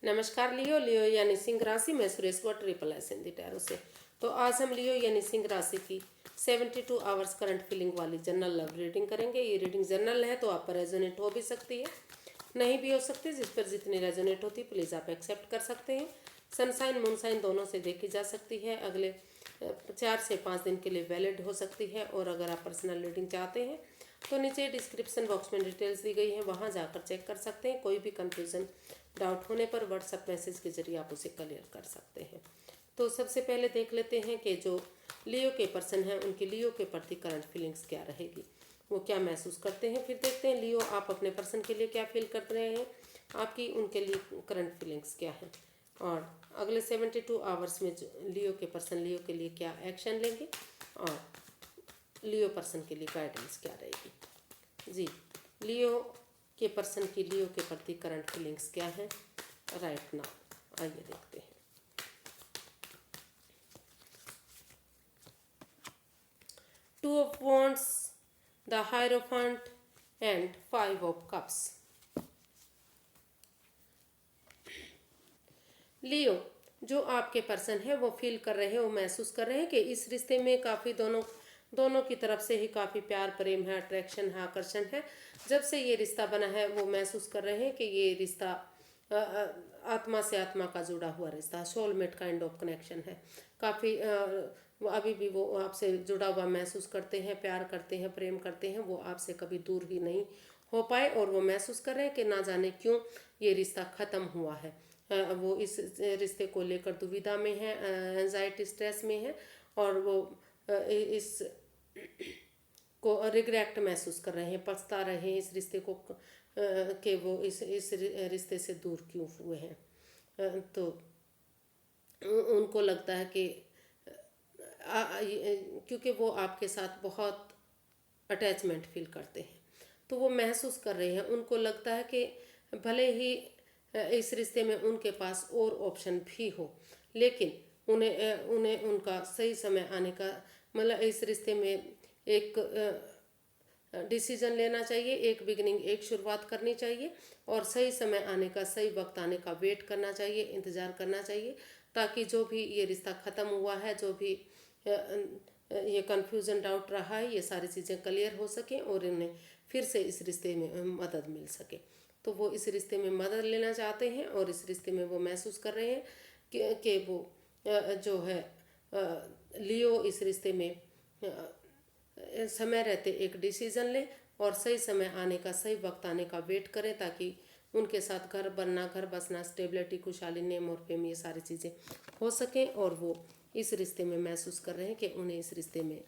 नमस्कार लियो लियो यानी सिंह राशि में सुरेश को ट्रिपल एस हिंदी टैरो से। तो आज हम लियो यानी सिंह राशि की 72 आवर्स करंट फीलिंग वाली जनरल लव रीडिंग करेंगे। ये रीडिंग जनरल है तो आप पर रेजोनेट हो भी सकती है, नहीं भी हो सकती। जिस पर जितनी रेजोनेट होती प्लीज़ आप एक्सेप्ट कर सकते हैं। सनसाइन मूनसाइन दोनों से देखी जा सकती है। अगले 4 से 5 दिन के लिए वैलिड हो सकती है। और अगर आप पर्सनल रीडिंग चाहते हैं तो नीचे डिस्क्रिप्शन बॉक्स में डिटेल्स दी गई है, वहाँ जाकर चेक कर सकते हैं। कोई भी कंफ्यूजन डाउट होने पर व्हाट्सएप मैसेज के जरिए आप उसे क्लियर कर सकते हैं। तो सबसे पहले देख लेते हैं कि जो लियो के पर्सन हैं उनकी लियो के प्रति करंट फीलिंग्स क्या रहेगी, वो क्या महसूस करते हैं। फिर देखते हैं लियो आप अपने पर्सन के लिए क्या फील कर रहे हैं, आपकी उनके लिए करंट फीलिंग्स क्या है, और अगले 72 आवर्स में लियो के पर्सन लियो के लिए क्या एक्शन लेंगे और लियो पर्सन के लिए गाइडेंस क्या रहेगी। जी, लियो के पर्सन की लियो के प्रति करंट फीलिंग्स क्या है राइट नाउ, आइए देखते हैं। Two of wands, the hierophant and 5 of cups. Leo, जो आपके पर्सन है वो फील कर रहे हैं, वो महसूस कर रहे हैं कि इस रिश्ते में काफ़ी दोनों की तरफ से ही काफ़ी प्यार प्रेम है, अट्रैक्शन है, आकर्षण है। जब से ये रिश्ता बना है वो महसूस कर रहे हैं कि ये रिश्ता आत्मा से आत्मा का जुड़ा हुआ रिश्ता, सोलमेट काइंड ऑफ कनेक्शन है। काफ़ी अभी भी वो आपसे जुड़ा हुआ महसूस करते हैं, प्यार करते हैं, प्रेम करते हैं। वो आपसे कभी दूर ही नहीं हो पाए और वो महसूस कर रहे हैं कि ना जाने क्यों ये रिश्ता ख़त्म हुआ है। वो इस रिश्ते को लेकर दुविधा में है, एंजाइटी स्ट्रेस में है, और वो इस को रिग्रेट महसूस कर रहे हैं, पछता रहे हैं इस रिश्ते को कि वो इस रिश्ते से दूर क्यों हुए हैं। तो उनको लगता है कि क्योंकि वो आपके साथ बहुत अटैचमेंट फील करते हैं, तो वो महसूस कर रहे हैं। उनको लगता है कि भले ही इस रिश्ते में उनके पास और ऑप्शन भी हो, लेकिन उन्हें उन्हें उनका सही समय आने का मतलब इस रिश्ते में एक डिसीजन लेना चाहिए, एक बिगिनिंग, एक शुरुआत करनी चाहिए, और सही समय आने का, सही वक्त आने का वेट करना चाहिए, इंतज़ार करना चाहिए, ताकि जो भी ये रिश्ता ख़त्म हुआ है, जो भी ये कन्फ्यूज़न डाउट रहा है, ये सारी चीज़ें क्लियर हो सकें और इन्हें फिर से इस रिश्ते में मदद मिल सके। तो वो इस रिश्ते में मदद लेना चाहते हैं और इस रिश्ते में वो महसूस कर रहे हैं कि वो जो है लियो इस रिश्ते में समय रहते एक डिसीज़न लें और सही समय आने का, सही वक्त आने का वेट करें, ताकि उनके साथ घर बनना, घर बसना, स्टेबिलिटी, खुशहाली, नेम और फेम, ये सारी चीज़ें हो सकें। और वो इस रिश्ते में महसूस कर रहे हैं कि उन्हें इस रिश्ते में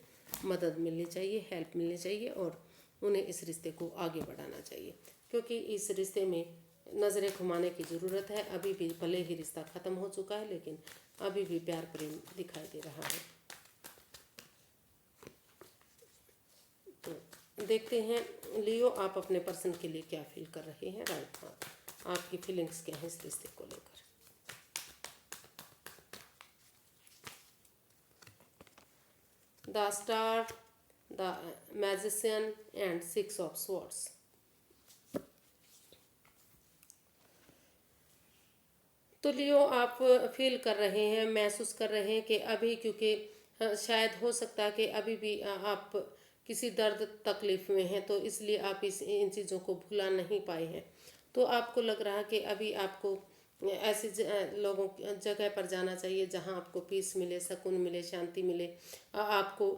मदद मिलनी चाहिए, हेल्प मिलनी चाहिए, और उन्हें इस रिश्ते को आगे बढ़ाना चाहिए, क्योंकि इस रिश्ते में नज़रें घुमाने की ज़रूरत है। अभी भी भले ही रिश्ता ख़त्म हो चुका है, लेकिन अभी भी प्यार प्रेम दिखाई दे रहा है। तो देखते हैं लियो आप अपने पर्सन के लिए क्या फील कर रहे हैं राइट नाउ, आपकी फीलिंग्स क्या हैं इस रिश्ते को लेकर। The star, the magician and 6 of swords. तो लियो आप फील कर रहे हैं, महसूस कर रहे हैं कि अभी, क्योंकि शायद हो सकता है कि अभी भी आप किसी दर्द तकलीफ में हैं, तो इसलिए आप इन चीज़ों को भुला नहीं पाए हैं। तो आपको लग रहा है कि अभी आपको ऐसी लोगों जगह पर जाना चाहिए जहां आपको पीस मिले, सुकून मिले, शांति मिले। आपको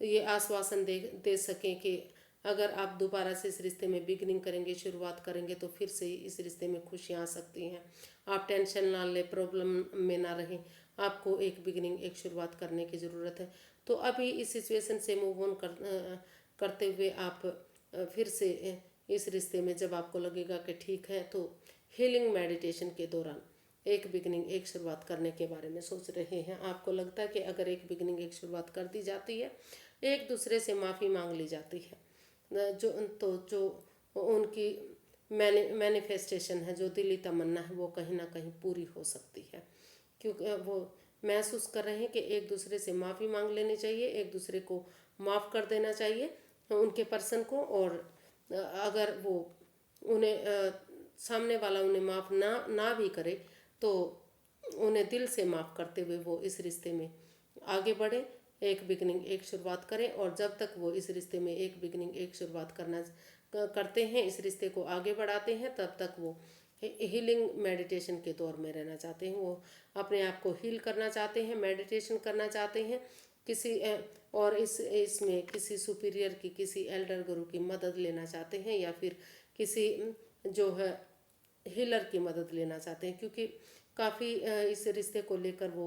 ये आश्वासन दे सकें कि अगर आप दोबारा से इस रिश्ते में बिगनिंग करेंगे, शुरुआत करेंगे, तो फिर से इस रिश्ते में खुशियाँ आ सकती हैं। आप टेंशन ना लें, प्रॉब्लम में ना रहें, आपको एक बिगनिंग, एक शुरुआत करने की ज़रूरत है। तो अभी इस सिचुएशन से मूव ऑन करते हुए आप फिर से इस रिश्ते में जब आपको लगेगा कि ठीक है, तो हीलिंग मेडिटेशन के दौरान एक बिगनिंग, एक शुरुआत करने के बारे में सोच रहे हैं। आपको लगता है कि अगर एक बिगनिंग, एक शुरुआत कर दी जाती है, एक दूसरे से माफ़ी मांग ली जाती है, जो उनकी मैनिफेस्टेशन है, जो दिली तमन्ना है, वो कहीं ना कहीं पूरी हो सकती है। क्योंकि वो महसूस कर रहे हैं कि एक दूसरे से माफ़ी मांग लेनी चाहिए, एक दूसरे को माफ़ कर देना चाहिए उनके पर्सन को। और अगर वो उन्हें सामने वाला उन्हें माफ़ ना भी करे तो उन्हें दिल से माफ़ करते हुए वो इस रिश्ते में आगे बढ़े, एक बिगनिंग एक शुरुआत करें। और जब तक वो इस रिश्ते में एक बिगनिंग एक शुरुआत करते हैं, इस रिश्ते को आगे बढ़ाते हैं, तब तक वो हीलिंग मेडिटेशन के दौर में रहना चाहते हैं। वो अपने आप को हील करना चाहते हैं, मेडिटेशन करना चाहते हैं किसी और इसमें किसी सुपीरियर की, किसी एल्डर गुरु की मदद लेना चाहते हैं, या फिर किसी जो है हीलर की मदद लेना चाहते हैं, क्योंकि काफ़ी इस रिश्ते को लेकर वो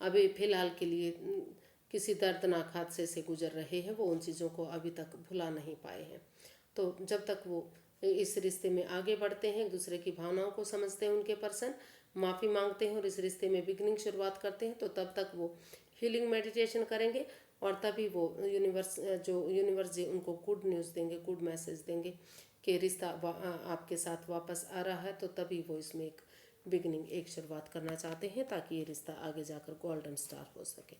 अभी फ़िलहाल के लिए किसी दर्दनाक हादसे से गुजर रहे हैं। वो उन चीज़ों को अभी तक भुला नहीं पाए हैं। तो जब तक वो इस रिश्ते में आगे बढ़ते हैं, एक दूसरे की भावनाओं को समझते हैं, उनके पर्सन माफ़ी मांगते हैं और इस रिश्ते में बिगनिंग शुरुआत करते हैं, तो तब तक वो हीलिंग मेडिटेशन करेंगे। और तभी वो यूनिवर्स जी उनको गुड न्यूज़ देंगे, गुड मैसेज देंगे कि रिश्ता आपके साथ वापस आ रहा है। तो तभी वो इसमें एक बिगनिंग एक शुरुआत करना चाहते हैं, ताकि ये रिश्ता आगे जाकर गोल्डन स्टार हो सके,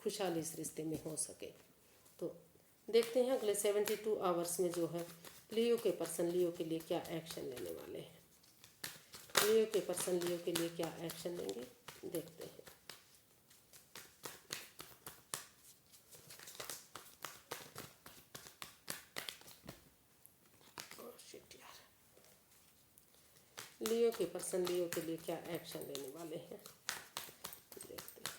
खुशहाली इस रिश्ते में हो सके। तो देखते हैं अगले 72 आवर्स में जो है लियो के पर्सन लियो के लिए क्या एक्शन लेने वाले हैं। लियो के पर्सन लियो के लिए क्या एक्शन लेंगे, देखते हैं। शिट यार, लियो के पर्सन लियो के लिए क्या एक्शन लेने वाले हैं, देखते हैं।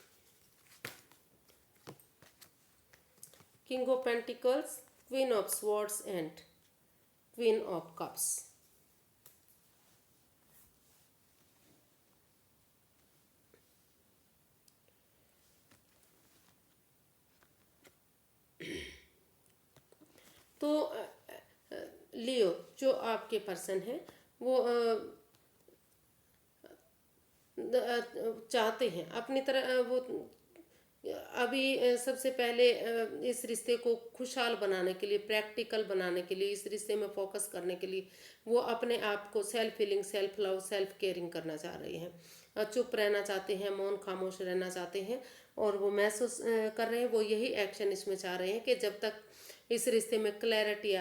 King of pentacles, queen of swords and queen of cups. तो लियो जो आपके पर्सन है वो चाहते हैं अपनी तरह वो अभी सबसे पहले इस रिश्ते को खुशहाल बनाने के लिए, प्रैक्टिकल बनाने के लिए, इस रिश्ते में फोकस करने के लिए वो अपने आप को self healing, self love, self caring करना चाह रहे हैं। चुप रहना चाहते हैं, मौन खामोश रहना चाहते हैं। और वो महसूस कर रहे हैं, वो यही एक्शन इसमें चाह रहे हैं कि जब तक इस रिश्ते में क्लैरिटी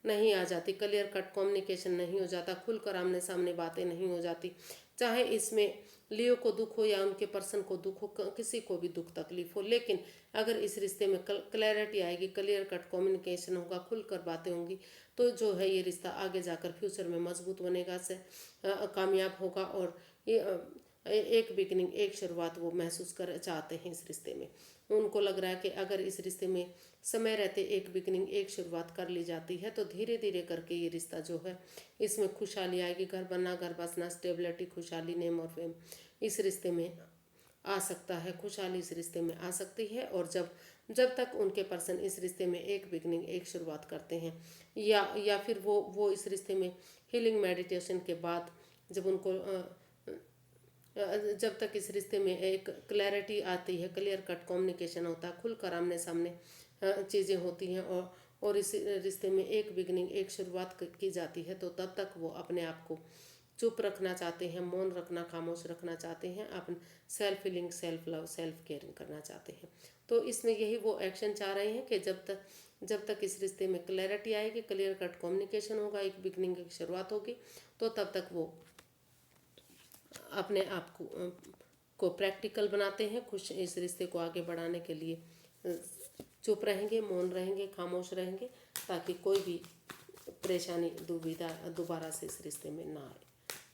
नहीं आ जाती, क्लियर कट कम्युनिकेशन नहीं हो जाता, खुलकर आमने सामने बातें नहीं हो जाती, चाहे इसमें लियो को दुख हो या उनके पर्सन को दुख हो, किसी को भी दुख तकलीफ हो, लेकिन अगर इस रिश्ते में क्लैरिटी आएगी, क्लियर कट कम्युनिकेशन होगा, खुलकर बातें होंगी, तो जो है ये रिश्ता आगे जाकर फ्यूचर में मजबूत बनेगा, से कामयाब होगा। और ये एक बिगनिंग एक शुरुआत वो महसूस कर चाहते हैं इस रिश्ते में। उनको लग रहा है कि अगर इस रिश्ते में समय रहते एक बिगनिंग एक शुरुआत कर ली जाती है, तो धीरे धीरे करके ये रिश्ता जो है इसमें खुशहाली आएगी, घर बनना, घर बसना, स्टेबिलिटी, खुशहाली, नेम और फेम इस रिश्ते में आ सकता है, खुशहाली इस रिश्ते में आ सकती है। और जब तक उनके पर्सन इस रिश्ते में एक बिगनिंग एक शुरुआत करते हैं, या फिर वो इस रिश्ते में हीलिंग मेडिटेशन के बाद जब उनको जब तक इस रिश्ते में एक क्लैरिटी आती है, क्लियर कट कम्युनिकेशन होता है, खुलकर आमने सामने चीज़ें होती हैं, और इस रिश्ते में एक बिगनिंग एक शुरुआत की जाती है, तो तब तक वो अपने आप को चुप रखना चाहते हैं, मौन रखना, खामोश रखना चाहते हैं, अपन self healing, self love, self caring करना चाहते हैं। तो इसमें यही वो एक्शन चाह रहे हैं कि जब तक इस रिश्ते में क्लैरिटी आएगी, क्लियर कट कम्युनिकेशन होगा, एक बिगनिंग की शुरुआत होगी, तो तब तक वो अपने आप को प्रैक्टिकल बनाते हैं, खुश इस रिश्ते को आगे बढ़ाने के लिए चुप रहेंगे, मौन रहेंगे, खामोश रहेंगे, ताकि कोई भी परेशानी दुविधा दोबारा से इस रिश्ते में ना आए।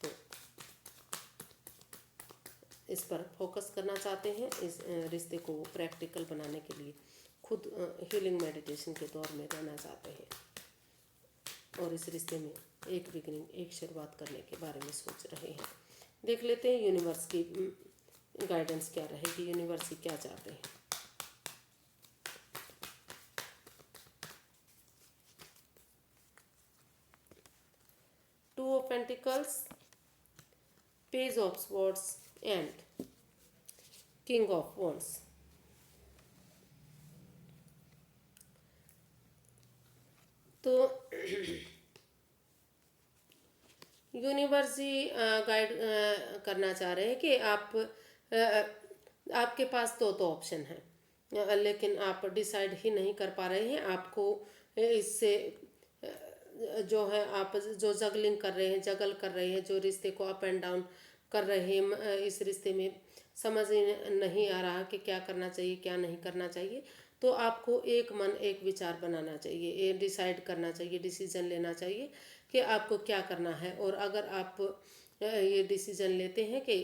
तो इस पर फोकस करना चाहते हैं, इस रिश्ते को प्रैक्टिकल बनाने के लिए खुद हीलिंग मेडिटेशन के दौर में रहना चाहते हैं, और इस रिश्ते में एक बिगनिंग एक शुरुआत करने के बारे में सोच रहे हैं। देख लेते हैं यूनिवर्स की गाइडेंस क्या रहेगी, यूनिवर्स ही क्या चाहते हैं। Two of pentacles, page of swords and king of wands. तो यूनिवर्स ही गाइड करना चाह रहे हैं कि आपके पास तो ऑप्शन है, लेकिन आप डिसाइड ही नहीं कर पा रहे हैं। आपको इससे जो है आप जो जगलिंग कर रहे हैं, जगल कर रहे हैं, जो रिश्ते को अप एंड डाउन कर रहे हैं, इस रिश्ते में समझ ही नहीं आ रहा कि क्या करना चाहिए क्या नहीं करना चाहिए, तो आपको एक मन एक विचार बनाना चाहिए, ये डिसाइड करना चाहिए, डिसीजन लेना चाहिए कि आपको क्या करना है। और अगर आप ये डिसीजन लेते हैं कि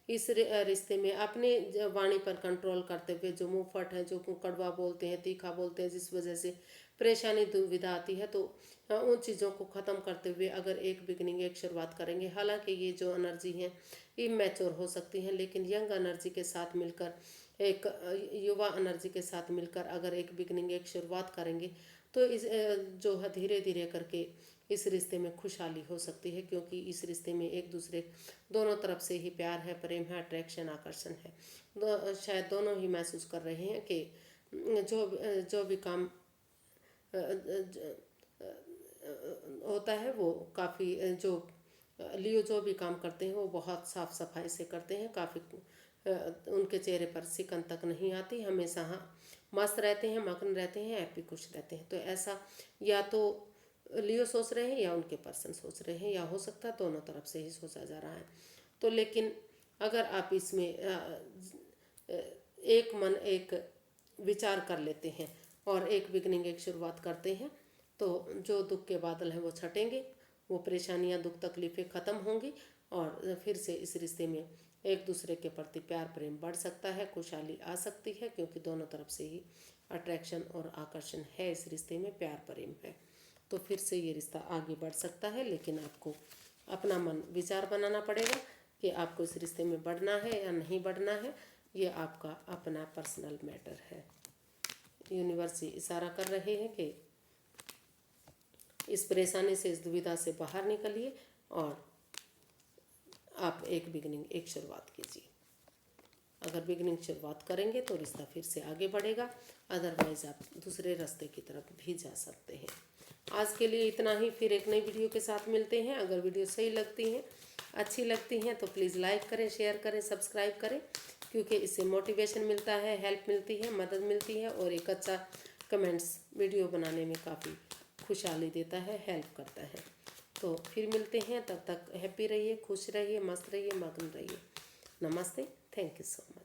इस रिश्ते में अपने वाणी पर कंट्रोल करते हुए, जो मुंह फट है, जो कड़वा बोलते हैं, तीखा बोलते हैं, जिस वजह से परेशानी दुविधा आती है, तो उन चीज़ों को ख़त्म करते हुए अगर एक बिगनिंग एक शुरुआत करेंगे, हालांकि ये जो एनर्जी है इमेच्योर हो सकती हैं, लेकिन यंग एनर्जी के साथ मिलकर, एक युवा एनर्जी के साथ मिलकर अगर एक बिगनिंग एक शुरुआत करेंगे, तो इस जो है धीरे धीरे करके इस रिश्ते में खुशहाली हो सकती है, क्योंकि इस रिश्ते में एक दूसरे दोनों तरफ से ही प्यार है, प्रेम है, अट्रैक्शन, आकर्षण है। शायद दोनों ही महसूस कर रहे हैं कि जो जो भी काम होता है वो काफ़ी जो लियो जो भी काम करते हैं वो बहुत साफ सफाई से करते हैं, काफ़ी उनके चेहरे पर सिकन तक नहीं आती, हमेशा हाँ मस्त रहते हैं, मगन रहते हैं, हैप्पी खुश रहते हैं। तो ऐसा या तो लियो सोच रहे हैं या उनके पर्सन सोच रहे हैं, या हो सकता है दोनों तरफ से ही सोचा जा रहा है। तो लेकिन अगर आप इसमें एक मन एक विचार कर लेते हैं और एक बिगनिंग एक शुरुआत करते हैं, तो जो दुख के बादल हैं वो छटेंगे, वो परेशानियां दुख तकलीफ़ें ख़त्म होंगी, और फिर से इस रिश्ते में एक दूसरे के प्रति प्यार प्रेम बढ़ सकता है, खुशहाली आ सकती है, क्योंकि दोनों तरफ से ही अट्रैक्शन और आकर्षण है, इस रिश्ते में प्यार प्रेम है। तो फिर से ये रिश्ता आगे बढ़ सकता है, लेकिन आपको अपना मन विचार बनाना पड़ेगा कि आपको इस रिश्ते में बढ़ना है या नहीं बढ़ना है, ये आपका अपना पर्सनल मैटर है। यूनिवर्स इशारा कर रहे हैं कि इस परेशानी से, इस दुविधा से बाहर निकलिए और आप एक बिगनिंग एक शुरुआत कीजिए। अगर बिगनिंग शुरुआत करेंगे तो रिश्ता फिर से आगे बढ़ेगा, अदरवाइज़ आप दूसरे रास्ते की तरफ भी जा सकते हैं। आज के लिए इतना ही, फिर एक नई वीडियो के साथ मिलते हैं। अगर वीडियो सही लगती हैं, अच्छी लगती हैं, तो प्लीज़ लाइक करें, शेयर करें, सब्सक्राइब करें, क्योंकि इससे मोटिवेशन मिलता है, हेल्प मिलती है, मदद मिलती है, और एक अच्छा कमेंट्स वीडियो बनाने में काफ़ी खुशहाली देता है, हेल्प करता है। तो फिर मिलते हैं, तब तक हैप्पी रहिए, खुश रहिए, मस्त रहिए, मगन रहिए। नमस्ते, थैंक यू सो मच।